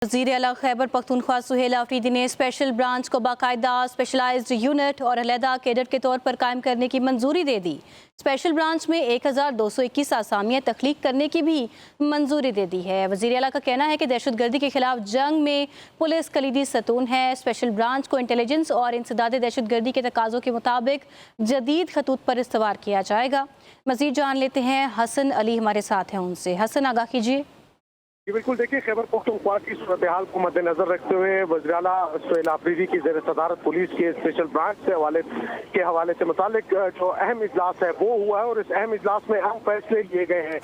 वज़ीर आला खैबर पख्तूनख्वा सुहेल आफरीदी ने स्पेशल ब्रांच को बाकायदा स्पेशलाइज्ड यूनिट और अलहदा कैडर के तौर पर कायम करने की मंजूरी दे दी। स्पेशल ब्रांच में 1221 आसामियाँ तख्लीक करने की भी मंजूरी दे दी है। वज़ीर आला का कहना है कि दहशतगर्दी के खिलाफ जंग में पुलिस कलीदी सतून है। स्पेशल ब्रांच को इंटेलिजेंस और इंसदाद दहशतगर्दी के तकाज़ों के मुताबिक जदीद खतूत पर इस्तवार किया जाएगा। मज़ीद जान लेते हैं, हसन अली हमारे साथ हैं, उनसे। हसन, आगाह कीजिए। जी बिल्कुल, देखिए खैबर पख्तूनख्वा की सूरत हाल को मद्देनजर रखते हुए वज़ीर आला सुहेल आफरीदी की ज़ेर सदारत पुलिस के स्पेशल ब्रांच के हवाले से मुतालिक जो अहम इजलास है वो हुआ है और इस अहम इजलास में अहम फैसले लिए गए हैं।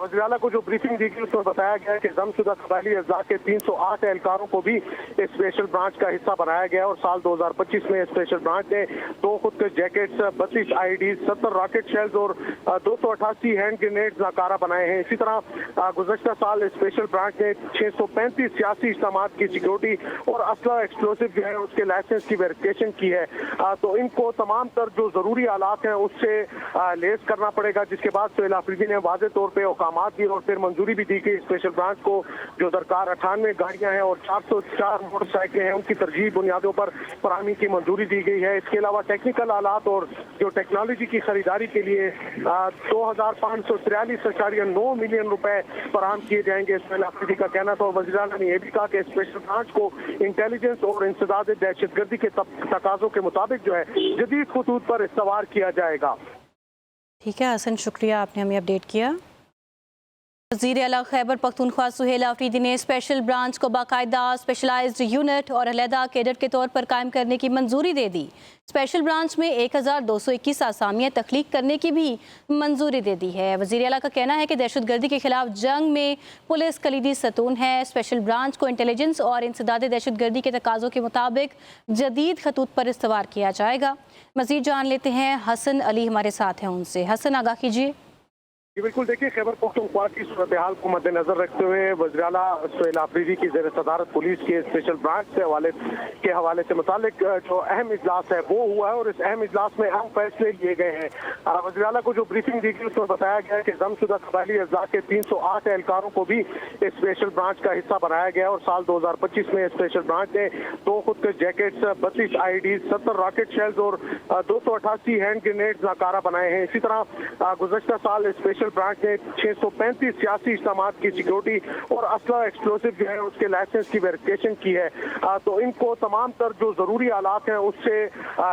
वज़ीर आला को जो ब्रीफिंग दी गई उसमें बताया गया कि जमशुदा कबायली अज़ला के 308 एहलकारों को भी इस स्पेशल ब्रांच का हिस्सा बनाया गया और साल 2025 में स्पेशल ब्रांच ने 2 खुदकश जैकेट्स, 32 IEDs, 70 रॉकेट शेल्स और 288 हैंड ग्रेनेड्स नाकारा बनाए हैं। इसी तरह गुज़श्ता साल स्पेशल ब्रांच ने 635 सियासी इज्तिमात की सिक्योरिटी और असला एक्सप्लोसिव जो है उसके लाइसेंस की वेरिफिकेशन की है। तो इनको तमाम तर जो जरूरी आलात हैं उससे लेस करना पड़ेगा, जिसके बाद सुहेल आफरीदी ने वाज़े तौर पर औकामात दिए और फिर मंजूरी भी दी कि स्पेशल ब्रांच को जो दरकार 98 गाड़ियां हैं और 404 मोटरसाइकिलें हैं उनकी तरजीह बुनियादों पर फराहमी की मंजूरी दी गई है। इसके अलावा टेक्निकल आलात और जो टेक्नोलॉजी की खरीदारी के लिए 2543.9 मिलियन रुपए फराहम किए जाएंगे। सुहेल आफरीदी का कहना था और वज़ीर आला ने यह भी कहा कि स्पेशल ब्रांच को इंटेलिजेंस और इंसदाद दहशतगर्दी के तकाज़ों के मुताबिक जो है जदीद खतूत पर इस्तवार किया जाएगा। ठीक है हसन, शुक्रिया, आपने हमें अपडेट किया। वज़ीर आला खैबर पख्तूनख्वा सुहेल आफरीदी ने स्पेशल ब्रांच को बाकायदा स्पेशलाइज्ड यूनिट और अलहदा कैडर के तौर पर कायम करने की मंजूरी दे दी। स्पेशल ब्रांच में 1221 आसामियाँ तख्लीक करने की भी मंजूरी दे दी है। वज़ीर आला का कहना है कि दहशतगर्दी के खिलाफ जंग में पुलिस कलीदी सतून है। स्पेशल ब्रांच को इंटेलिजेंस और इंसदाद दहशतगर्दी के तकाज़ों के मुताबिक जदीद खतूत पर इस्तवार किया जाएगा। मज़ीद जान लेते हैं, हसन अली हमारे साथ हैं, उनसे। हसन, आगाह कीजिए। जी बिल्कुल, देखिए खैबर पख्तूनख्वा की सूरत हाल को मद्देनजर रखते हुए वज़ीर आला सुहेल आफरीदी की ज़ेर सदारत पुलिस के स्पेशल ब्रांच के हवाले से मुतालिक जो अहम इजलास है वो हुआ है और इस अहम इजलास में अहम फैसले लिए गए हैं। वज़ीर आला को जो ब्रीफिंग दी गई उसमें बताया गया कि जमशुदा कबायली अज़ला के 308 एहलकारों को भी इस स्पेशल ब्रांच का हिस्सा बनाया गया और साल 2025 में स्पेशल ब्रांच ने 2 खुदकश जैकेट्स, 32 IEDs, 70 रॉकेट शेल्स और 288 हैंड ग्रेनेड्स नाकारा बनाए हैं। इसी तरह गुज़श्ता साल स्पेशल ब्रांच ने 635 सियासी इज्तिमात की सिक्योरिटी और असला एक्सप्लोसिव जो है उसके लाइसेंस की वेरिफिकेशन की है। तो इनको तमाम तर जो जरूरी आलात हैं उससे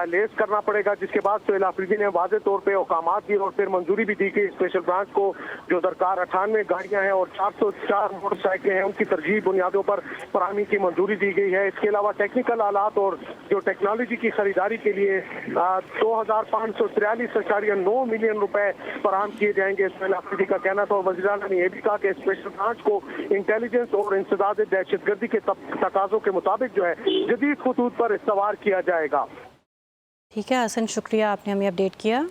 लेस करना पड़ेगा, जिसके बाद सुहेल आफरीदी ने वाज़े तौर पर औकामात दिए और फिर मंजूरी भी दी कि स्पेशल ब्रांच को जो दरकार 98 गाड़ियां हैं और 404 मोटरसाइकिलें हैं उनकी तरजीह बुनियादों पर फराहमी की मंजूरी दी गई है। इसके अलावा टेक्निकल आलात और जो टेक्नोलॉजी की खरीदारी के लिए 2543.9 मिलियन रुपए फराहम किए जाएंगे। सुहेल आफरीदी का कहना था और वज़ीर आला ने यह भी कहा कि स्पेशल ब्रांच को इंटेलिजेंस और इंसदाद दहशतगर्दी के तकाज़ों के मुताबिक जो है जदीद खतूत पर इस्तवार किया जाएगा। ठीक है हसन, शुक्रिया, आपने हमें अपडेट किया।